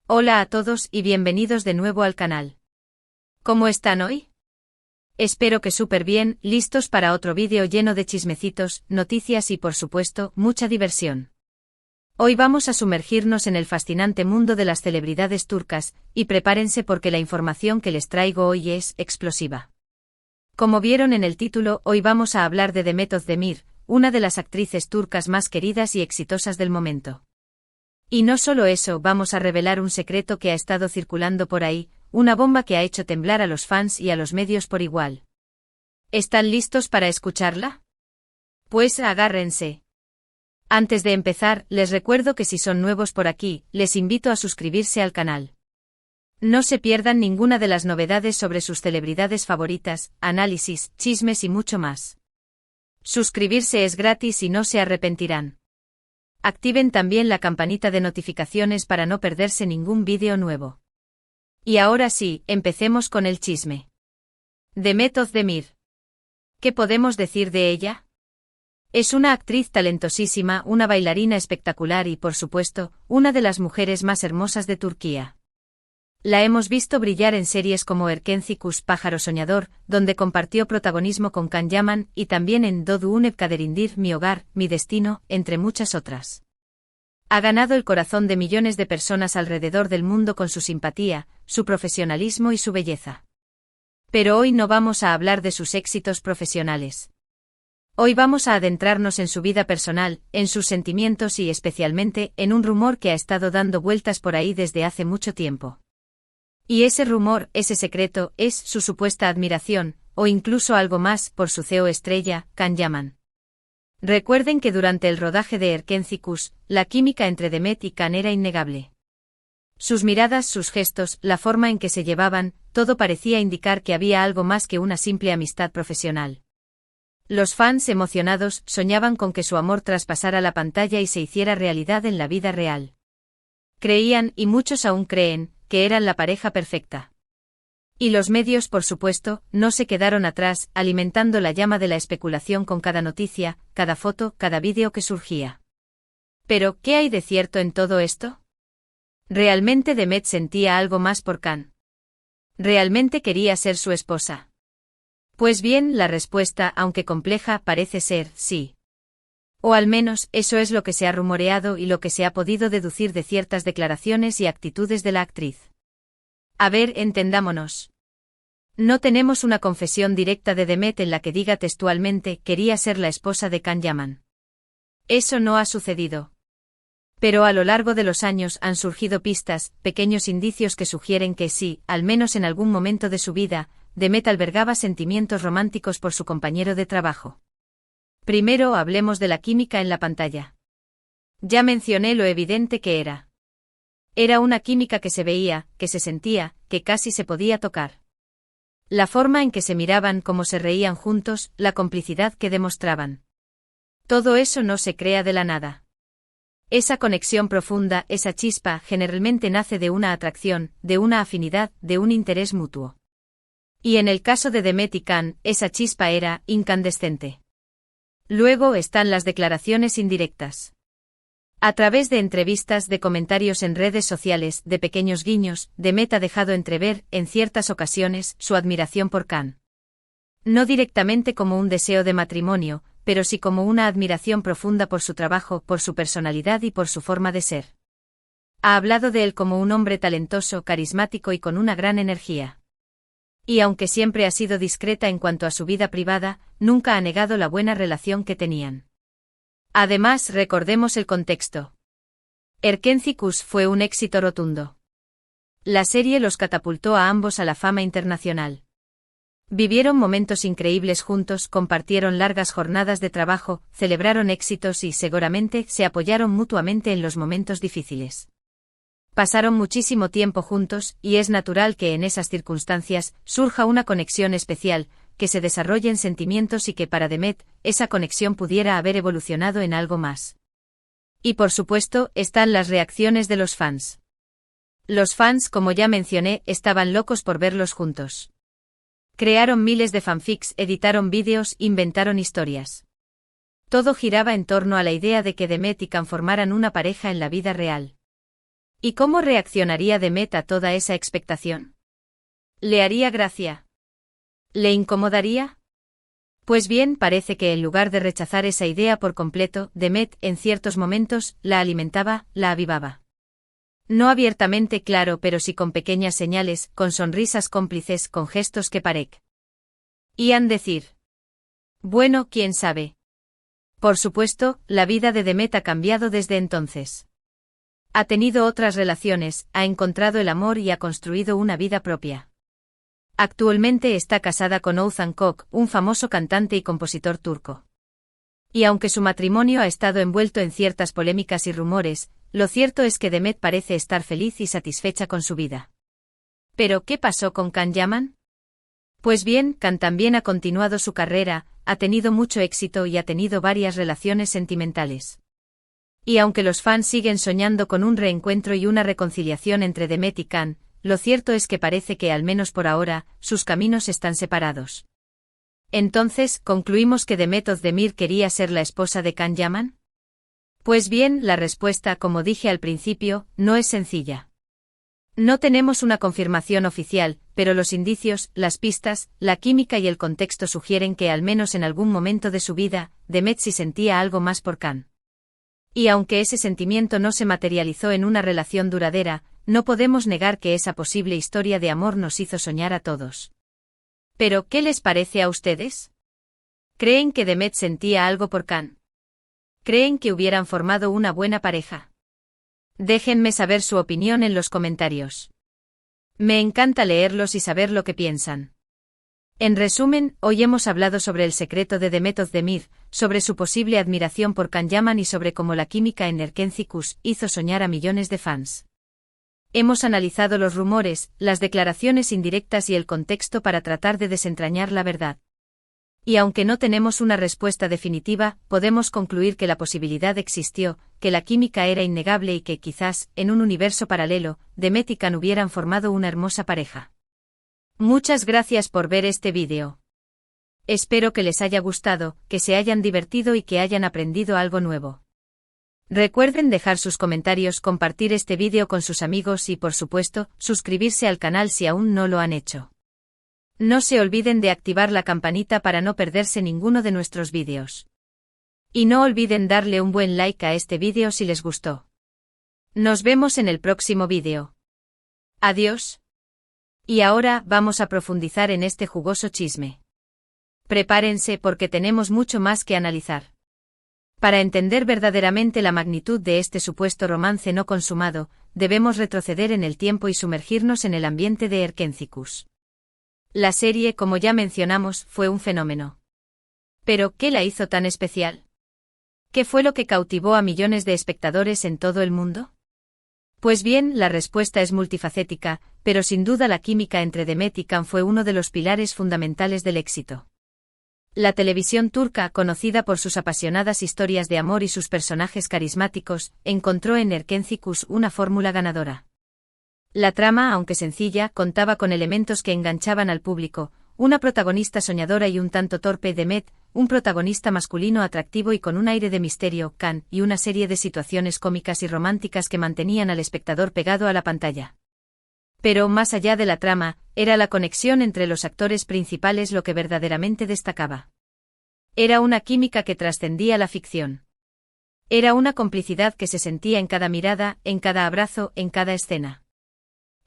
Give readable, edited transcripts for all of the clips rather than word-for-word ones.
Hola a todos y bienvenidos de nuevo al canal. ¿Cómo están hoy? Espero que súper bien, listos para otro vídeo lleno de chismecitos, noticias y por supuesto, mucha diversión. Hoy vamos a sumergirnos en el fascinante mundo de las celebridades turcas, y prepárense porque la información que les traigo hoy es explosiva. Como vieron en el título, hoy vamos a hablar de Demet Özdemir, una de las actrices turcas más queridas y exitosas del momento. Y no solo eso, vamos a revelar un secreto que ha estado circulando por ahí, una bomba que ha hecho temblar a los fans y a los medios por igual. ¿Están listos para escucharla? Pues agárrense. Antes de empezar, les recuerdo que si son nuevos por aquí, les invito a suscribirse al canal. No se pierdan ninguna de las novedades sobre sus celebridades favoritas, análisis, chismes y mucho más. Suscribirse es gratis y no se arrepentirán. Activen también la campanita de notificaciones para no perderse ningún vídeo nuevo. Y ahora sí, empecemos con el chisme. Demet Özdemir. ¿Qué podemos decir de ella? Es una actriz talentosísima, una bailarina espectacular y, por supuesto, una de las mujeres más hermosas de Turquía. La hemos visto brillar en series como Erkenci Kuş, Pájaro Soñador, donde compartió protagonismo con Can Yaman, y también en Doğduğum Kaderindir, Mi Hogar, Mi Destino, entre muchas otras. Ha ganado el corazón de millones de personas alrededor del mundo con su simpatía, su profesionalismo y su belleza. Pero hoy no vamos a hablar de sus éxitos profesionales. Hoy vamos a adentrarnos en su vida personal, en sus sentimientos y especialmente en un rumor que ha estado dando vueltas por ahí desde hace mucho tiempo. Y ese rumor, ese secreto, es su supuesta admiración, o incluso algo más, por su CEO estrella, Can Yaman. Recuerden que durante el rodaje de Erkenci Kuş, la química entre Demet y Can era innegable. Sus miradas, sus gestos, la forma en que se llevaban, todo parecía indicar que había algo más que una simple amistad profesional. Los fans emocionados soñaban con que su amor traspasara la pantalla y se hiciera realidad en la vida real. Creían, y muchos aún creen, que eran la pareja perfecta. Y los medios, por supuesto, no se quedaron atrás, alimentando la llama de la especulación con cada noticia, cada foto, cada vídeo que surgía. Pero, ¿qué hay de cierto en todo esto? ¿Realmente Demet sentía algo más por Can? ¿Realmente quería ser su esposa? Pues bien, la respuesta, aunque compleja, parece ser sí. O al menos, eso es lo que se ha rumoreado y lo que se ha podido deducir de ciertas declaraciones y actitudes de la actriz. A ver, entendámonos. No tenemos una confesión directa de Demet en la que diga textualmente quería ser la esposa de Can Yaman. Eso no ha sucedido. Pero a lo largo de los años han surgido pistas, pequeños indicios que sugieren que sí, al menos en algún momento de su vida, Demet albergaba sentimientos románticos por su compañero de trabajo. Primero hablemos de la química en la pantalla. Ya mencioné lo evidente que era. Era una química que se veía, que se sentía, que casi se podía tocar. La forma en que se miraban, cómo se reían juntos, la complicidad que demostraban. Todo eso no se crea de la nada. Esa conexión profunda, esa chispa, generalmente nace de una atracción, de una afinidad, de un interés mutuo. Y en el caso de Demet y Can, esa chispa era incandescente. Luego están las declaraciones indirectas. A través de entrevistas, de comentarios en redes sociales, de pequeños guiños, Demet ha dejado entrever, en ciertas ocasiones, su admiración por Can. No directamente como un deseo de matrimonio, pero sí como una admiración profunda por su trabajo, por su personalidad y por su forma de ser. Ha hablado de él como un hombre talentoso, carismático y con una gran energía. Y aunque siempre ha sido discreta en cuanto a su vida privada, nunca ha negado la buena relación que tenían. Además, recordemos el contexto. Erkenci Kuş fue un éxito rotundo. La serie los catapultó a ambos a la fama internacional. Vivieron momentos increíbles juntos, compartieron largas jornadas de trabajo, celebraron éxitos y seguramente se apoyaron mutuamente en los momentos difíciles. Pasaron muchísimo tiempo juntos, y es natural que en esas circunstancias surja una conexión especial, que se desarrollen sentimientos y que para Demet, esa conexión pudiera haber evolucionado en algo más. Y por supuesto, están las reacciones de los fans. Los fans, como ya mencioné, estaban locos por verlos juntos. Crearon miles de fanfics, editaron vídeos, inventaron historias. Todo giraba en torno a la idea de que Demet y Can formaran una pareja en la vida real. ¿Y cómo reaccionaría Demet a toda esa expectación? ¿Le haría gracia? ¿Le incomodaría? Pues bien, parece que en lugar de rechazar esa idea por completo, Demet, en ciertos momentos, la alimentaba, la avivaba. No abiertamente claro, pero sí con pequeñas señales, con sonrisas cómplices, con gestos que parecían decir. Bueno, quién sabe. Por supuesto, la vida de Demet ha cambiado desde entonces. Ha tenido otras relaciones, ha encontrado el amor y ha construido una vida propia. Actualmente está casada con Oğuzhan Koç, un famoso cantante y compositor turco. Y aunque su matrimonio ha estado envuelto en ciertas polémicas y rumores, lo cierto es que Demet parece estar feliz y satisfecha con su vida. ¿Pero qué pasó con Can Yaman? Pues bien, Can también ha continuado su carrera, ha tenido mucho éxito y ha tenido varias relaciones sentimentales. Y aunque los fans siguen soñando con un reencuentro y una reconciliación entre Demet y Can, lo cierto es que parece que, al menos por ahora, sus caminos están separados. Entonces, ¿concluimos que Demet Özdemir quería ser la esposa de Can Yaman? Pues bien, la respuesta, como dije al principio, no es sencilla. No tenemos una confirmación oficial, pero los indicios, las pistas, la química y el contexto sugieren que al menos en algún momento de su vida, Demet sí sentía algo más por Can. Y aunque ese sentimiento no se materializó en una relación duradera, no podemos negar que esa posible historia de amor nos hizo soñar a todos. ¿Pero qué les parece a ustedes? ¿Creen que Demet sentía algo por Can? ¿Creen que hubieran formado una buena pareja? Déjenme saber su opinión en los comentarios. Me encanta leerlos y saber lo que piensan. En resumen, hoy hemos hablado sobre el secreto de Demet Özdemir, sobre su posible admiración por Can Yaman y sobre cómo la química en Erkenci hizo soñar a millones de fans. Hemos analizado los rumores, las declaraciones indirectas y el contexto para tratar de desentrañar la verdad. Y aunque no tenemos una respuesta definitiva, podemos concluir que la posibilidad existió, que la química era innegable y que quizás, en un universo paralelo, Demet y Can hubieran formado una hermosa pareja. Muchas gracias por ver este vídeo. Espero que les haya gustado, que se hayan divertido y que hayan aprendido algo nuevo. Recuerden dejar sus comentarios, compartir este vídeo con sus amigos y, por supuesto, suscribirse al canal si aún no lo han hecho. No se olviden de activar la campanita para no perderse ninguno de nuestros vídeos. Y no olviden darle un buen like a este vídeo si les gustó. Nos vemos en el próximo vídeo. Adiós. Y ahora vamos a profundizar en este jugoso chisme. Prepárense porque tenemos mucho más que analizar. Para entender verdaderamente la magnitud de este supuesto romance no consumado, debemos retroceder en el tiempo y sumergirnos en el ambiente de Erkenci. La serie, como ya mencionamos, fue un fenómeno. ¿Pero qué la hizo tan especial? ¿Qué fue lo que cautivó a millones de espectadores en todo el mundo? Pues bien, la respuesta es multifacética, pero sin duda la química entre Demet y Can fue uno de los pilares fundamentales del éxito. La televisión turca, conocida por sus apasionadas historias de amor y sus personajes carismáticos, encontró en Erkenci una fórmula ganadora. La trama, aunque sencilla, contaba con elementos que enganchaban al público: una protagonista soñadora y un tanto torpe, Demet, un protagonista masculino atractivo y con un aire de misterio, Can, y una serie de situaciones cómicas y románticas que mantenían al espectador pegado a la pantalla. Pero, más allá de la trama, era la conexión entre los actores principales lo que verdaderamente destacaba. Era una química que trascendía la ficción. Era una complicidad que se sentía en cada mirada, en cada abrazo, en cada escena.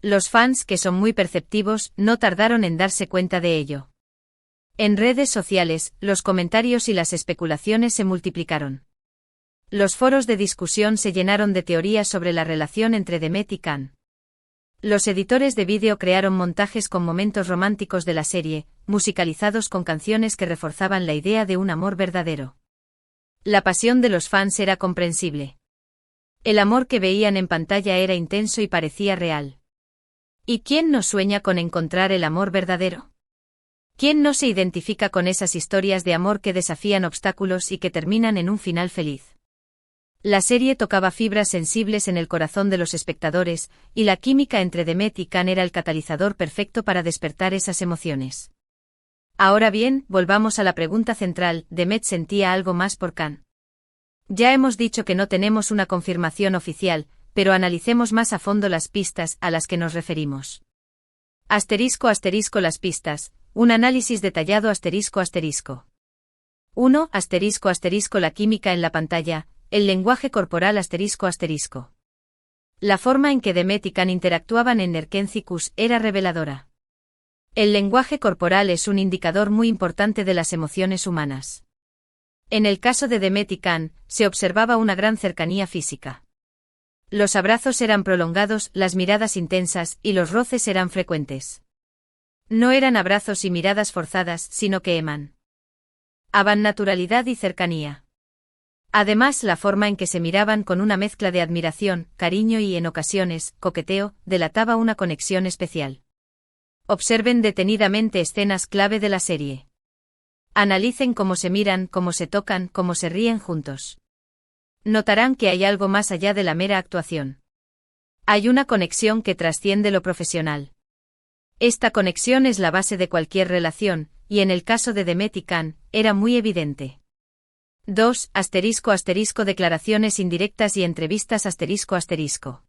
Los fans, que son muy perceptivos, no tardaron en darse cuenta de ello. En redes sociales, los comentarios y las especulaciones se multiplicaron. Los foros de discusión se llenaron de teorías sobre la relación entre Demet y Can. Los editores de vídeo crearon montajes con momentos románticos de la serie, musicalizados con canciones que reforzaban la idea de un amor verdadero. La pasión de los fans era comprensible. El amor que veían en pantalla era intenso y parecía real. ¿Y quién no sueña con encontrar el amor verdadero? ¿Quién no se identifica con esas historias de amor que desafían obstáculos y que terminan en un final feliz? La serie tocaba fibras sensibles en el corazón de los espectadores, y la química entre Demet y Can era el catalizador perfecto para despertar esas emociones. Ahora bien, volvamos a la pregunta central: ¿Demet sentía algo más por Can? Ya hemos dicho que no tenemos una confirmación oficial, pero analicemos más a fondo las pistas a las que nos referimos. Asterisco asterisco las pistas, un análisis detallado asterisco asterisco. 1. Asterisco asterisco la química en la pantalla, el lenguaje corporal asterisco asterisco. La forma en que Demet y Khan interactuaban en Erkencicus era reveladora. El lenguaje corporal es un indicador muy importante de las emociones humanas. En el caso de Demet y Khan, se observaba una gran cercanía física. Los abrazos eran prolongados, las miradas intensas y los roces eran frecuentes. No eran abrazos y miradas forzadas, sino que emanaban naturalidad y cercanía. Además, la forma en que se miraban con una mezcla de admiración, cariño y, en ocasiones, coqueteo, delataba una conexión especial. Observen detenidamente escenas clave de la serie. Analicen cómo se miran, cómo se tocan, cómo se ríen juntos. Notarán que hay algo más allá de la mera actuación. Hay una conexión que trasciende lo profesional. Esta conexión es la base de cualquier relación, y en el caso de Demet y Khan, era muy evidente. 2. Asterisco asterisco declaraciones indirectas y entrevistas asterisco asterisco.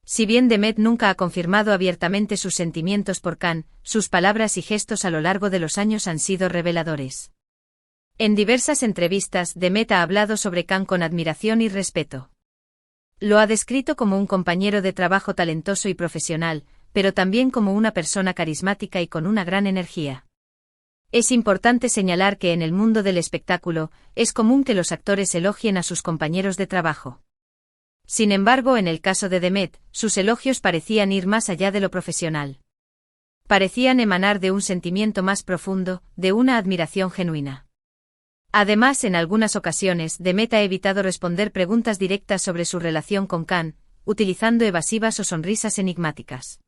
Si bien Demet nunca ha confirmado abiertamente sus sentimientos por Khan, sus palabras y gestos a lo largo de los años han sido reveladores. En diversas entrevistas, Demet ha hablado sobre Khan con admiración y respeto. Lo ha descrito como un compañero de trabajo talentoso y profesional, pero también como una persona carismática y con una gran energía. Es importante señalar que en el mundo del espectáculo, es común que los actores elogien a sus compañeros de trabajo. Sin embargo, en el caso de Demet, sus elogios parecían ir más allá de lo profesional. Parecían emanar de un sentimiento más profundo, de una admiración genuina. Además, en algunas ocasiones, Demet ha evitado responder preguntas directas sobre su relación con Khan, utilizando evasivas o sonrisas enigmáticas.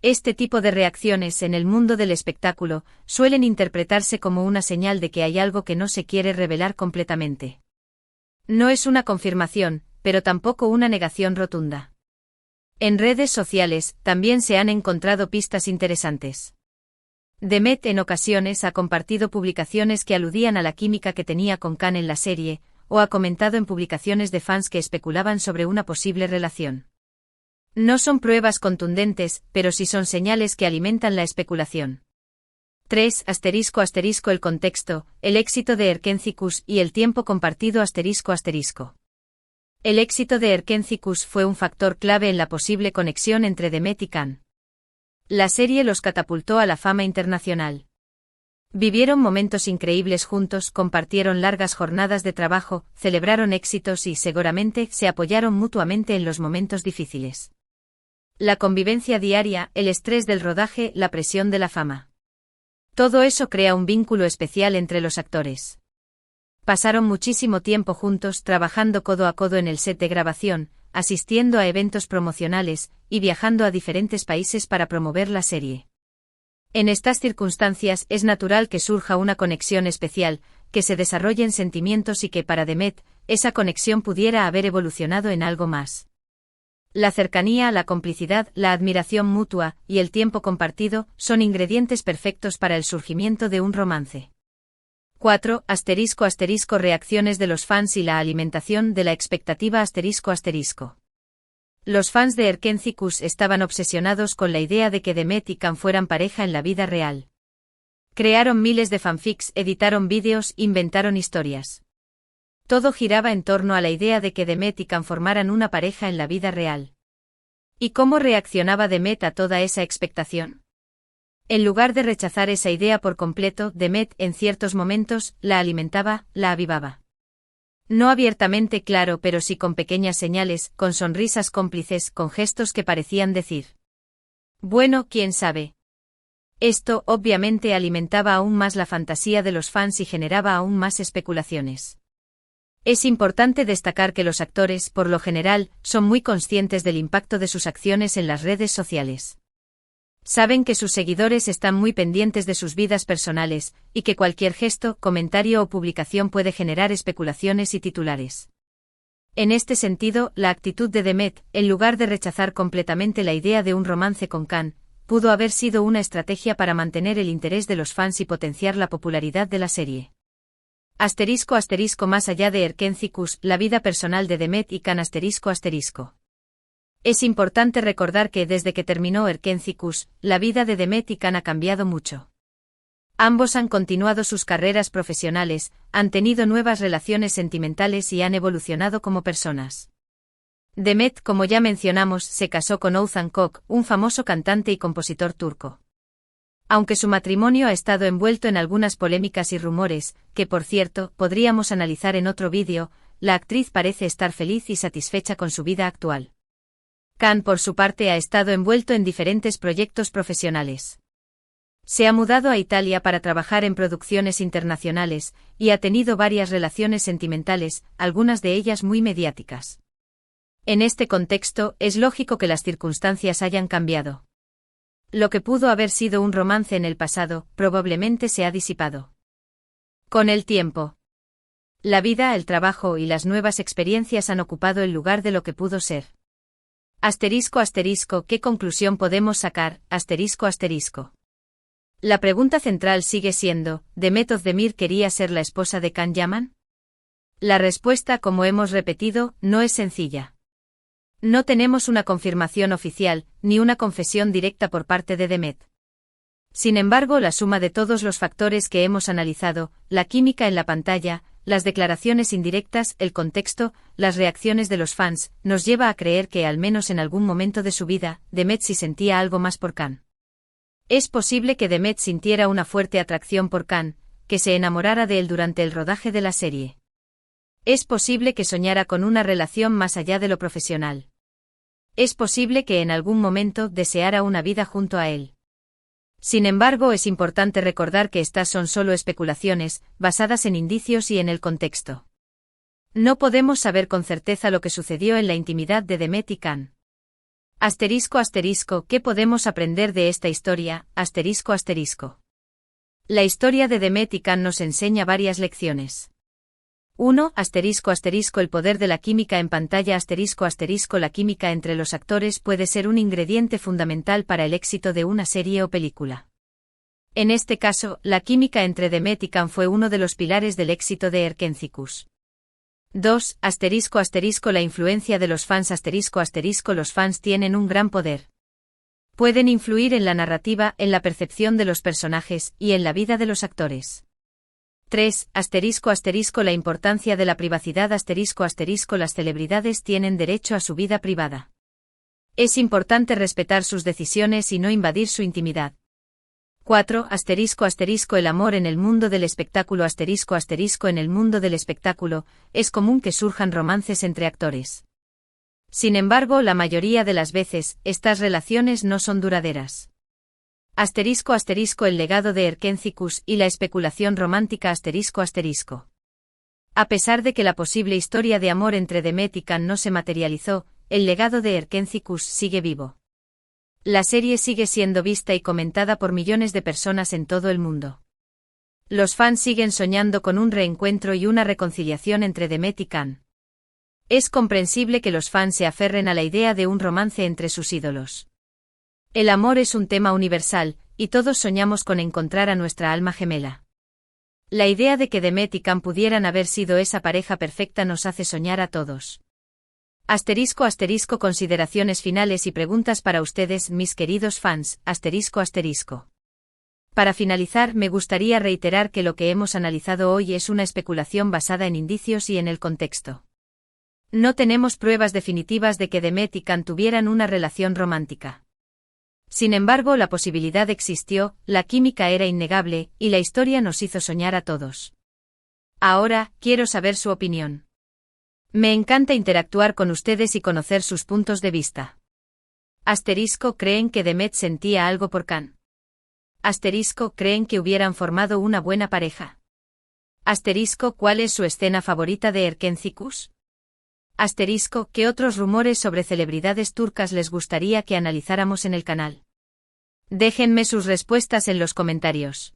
Este tipo de reacciones en el mundo del espectáculo suelen interpretarse como una señal de que hay algo que no se quiere revelar completamente. No es una confirmación, pero tampoco una negación rotunda. En redes sociales también se han encontrado pistas interesantes. Demet en ocasiones ha compartido publicaciones que aludían a la química que tenía con Khan en la serie, o ha comentado en publicaciones de fans que especulaban sobre una posible relación. No son pruebas contundentes, pero sí son señales que alimentan la especulación. 3. Asterisco asterisco el contexto, el éxito de Erkencicus y el tiempo compartido asterisco asterisco. El éxito de Erkencicus fue un factor clave en la posible conexión entre Demet y Khan. La serie los catapultó a la fama internacional. Vivieron momentos increíbles juntos, compartieron largas jornadas de trabajo, celebraron éxitos y seguramente se apoyaron mutuamente en los momentos difíciles. La convivencia diaria, el estrés del rodaje, la presión de la fama. Todo eso crea un vínculo especial entre los actores. Pasaron muchísimo tiempo juntos trabajando codo a codo en el set de grabación, asistiendo a eventos promocionales, y viajando a diferentes países para promover la serie. En estas circunstancias es natural que surja una conexión especial, que se desarrollen sentimientos y que para Demet, esa conexión pudiera haber evolucionado en algo más. La cercanía, la complicidad, la admiración mutua y el tiempo compartido son ingredientes perfectos para el surgimiento de un romance. 4. Asterisco asterisco reacciones de los fans y la alimentación de la expectativa asterisco asterisco. Los fans de Erkencicus estaban obsesionados con la idea de que Demet y Khan fueran pareja en la vida real. Crearon miles de fanfics, editaron vídeos, inventaron historias. Todo giraba en torno a la idea de que Demet y Khan formaran una pareja en la vida real. ¿Y cómo reaccionaba Demet a toda esa expectación? En lugar de rechazar esa idea por completo, Demet, en ciertos momentos, la alimentaba, la avivaba. No abiertamente, claro, pero sí con pequeñas señales, con sonrisas cómplices, con gestos que parecían decir: bueno, quién sabe. Esto, obviamente, alimentaba aún más la fantasía de los fans y generaba aún más especulaciones. Es importante destacar que los actores, por lo general, son muy conscientes del impacto de sus acciones en las redes sociales. Saben que sus seguidores están muy pendientes de sus vidas personales, y que cualquier gesto, comentario o publicación puede generar especulaciones y titulares. En este sentido, la actitud de Demet, en lugar de rechazar completamente la idea de un romance con Khan, pudo haber sido una estrategia para mantener el interés de los fans y potenciar la popularidad de la serie. Asterisco asterisco más allá de Erkencicus, la vida personal de Demet y Khan asterisco asterisco. Es importante recordar que desde que terminó Erkénthicus, la vida de Demet y Can ha cambiado mucho. Ambos han continuado sus carreras profesionales, han tenido nuevas relaciones sentimentales y han evolucionado como personas. Demet, como ya mencionamos, se casó con Oğuzhan Koç, un famoso cantante y compositor turco. Aunque su matrimonio ha estado envuelto en algunas polémicas y rumores, que por cierto, podríamos analizar en otro vídeo, la actriz parece estar feliz y satisfecha con su vida actual. Can, por su parte, ha estado envuelto en diferentes proyectos profesionales. Se ha mudado a Italia para trabajar en producciones internacionales, y ha tenido varias relaciones sentimentales, algunas de ellas muy mediáticas. En este contexto, es lógico que las circunstancias hayan cambiado. Lo que pudo haber sido un romance en el pasado, probablemente se ha disipado. Con el tiempo, la vida, el trabajo y las nuevas experiencias han ocupado el lugar de lo que pudo ser. ***, ¿qué conclusión podemos sacar? ***. La pregunta central sigue siendo, ¿Demet Özdemir quería ser la esposa de Can Yaman? La respuesta, como hemos repetido, no es sencilla. No tenemos una confirmación oficial, ni una confesión directa por parte de Demet. Sin embargo, la suma de todos los factores que hemos analizado, la química en la pantalla, las declaraciones indirectas, el contexto, las reacciones de los fans, nos lleva a creer que al menos en algún momento de su vida, Demet sí sentía algo más por Can. Es posible que Demet sintiera una fuerte atracción por Can, que se enamorara de él durante el rodaje de la serie. Es posible que soñara con una relación más allá de lo profesional. Es posible que en algún momento deseara una vida junto a él. Sin embargo, es importante recordar que estas son solo especulaciones, basadas en indicios y en el contexto. No podemos saber con certeza lo que sucedió en la intimidad de Demet y Can. ***, ¿qué podemos aprender de esta historia? ***. La historia de Demet y Can nos enseña varias lecciones. 1. El poder de la química en pantalla. La química entre los actores puede ser un ingrediente fundamental para el éxito de una serie o película. En este caso, la química entre Demet y Can fue uno de los pilares del éxito de Erkénthicus. 2. La influencia de los fans. Los fans tienen un gran poder. Pueden influir en la narrativa, en la percepción de los personajes, y en la vida de los actores. 3. La importancia de la privacidad. Las celebridades tienen derecho a su vida privada. Es importante respetar sus decisiones y no invadir su intimidad. 4. El amor en el mundo del espectáculo. En el mundo del espectáculo, es común que surjan romances entre actores. Sin embargo, la mayoría de las veces, estas relaciones no son duraderas. El legado de Erkénthicus y la especulación romántica. A pesar de que la posible historia de amor entre Demet y Can no se materializó, el legado de Erkénthicus sigue vivo. La serie sigue siendo vista y comentada por millones de personas en todo el mundo. Los fans siguen soñando con un reencuentro y una reconciliación entre Demet y Can. Es comprensible que los fans se aferren a la idea de un romance entre sus ídolos. El amor es un tema universal, y todos soñamos con encontrar a nuestra alma gemela. La idea de que Demet y Can pudieran haber sido esa pareja perfecta nos hace soñar a todos. Consideraciones finales y preguntas para ustedes, mis queridos fans. Para finalizar, me gustaría reiterar que lo que hemos analizado hoy es una especulación basada en indicios y en el contexto. No tenemos pruebas definitivas de que Demet y Can tuvieran una relación romántica. Sin embargo, la posibilidad existió, la química era innegable, y la historia nos hizo soñar a todos. Ahora, quiero saber su opinión. Me encanta interactuar con ustedes y conocer sus puntos de vista. ¿Creen que Demet sentía algo por Can? ¿Creen que hubieran formado una buena pareja? ¿Cuál es su escena favorita de Erkénthicus? ¿Qué otros rumores sobre celebridades turcas les gustaría que analizáramos en el canal? Déjenme sus respuestas en los comentarios.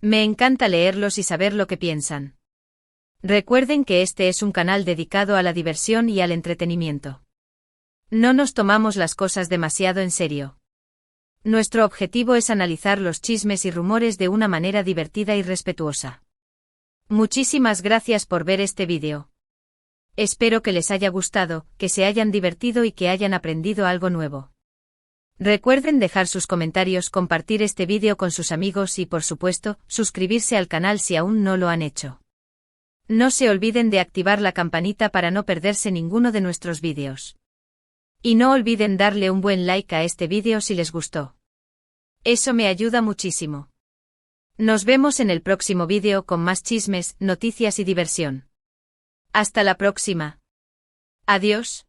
Me encanta leerlos y saber lo que piensan. Recuerden que este es un canal dedicado a la diversión y al entretenimiento. No nos tomamos las cosas demasiado en serio. Nuestro objetivo es analizar los chismes y rumores de una manera divertida y respetuosa. Muchísimas gracias por ver este vídeo. Espero que les haya gustado, que se hayan divertido y que hayan aprendido algo nuevo. Recuerden dejar sus comentarios, compartir este vídeo con sus amigos y, por supuesto, suscribirse al canal si aún no lo han hecho. No se olviden de activar la campanita para no perderse ninguno de nuestros vídeos. Y no olviden darle un buen like a este vídeo si les gustó. Eso me ayuda muchísimo. Nos vemos en el próximo vídeo con más chismes, noticias y diversión. Hasta la próxima. Adiós.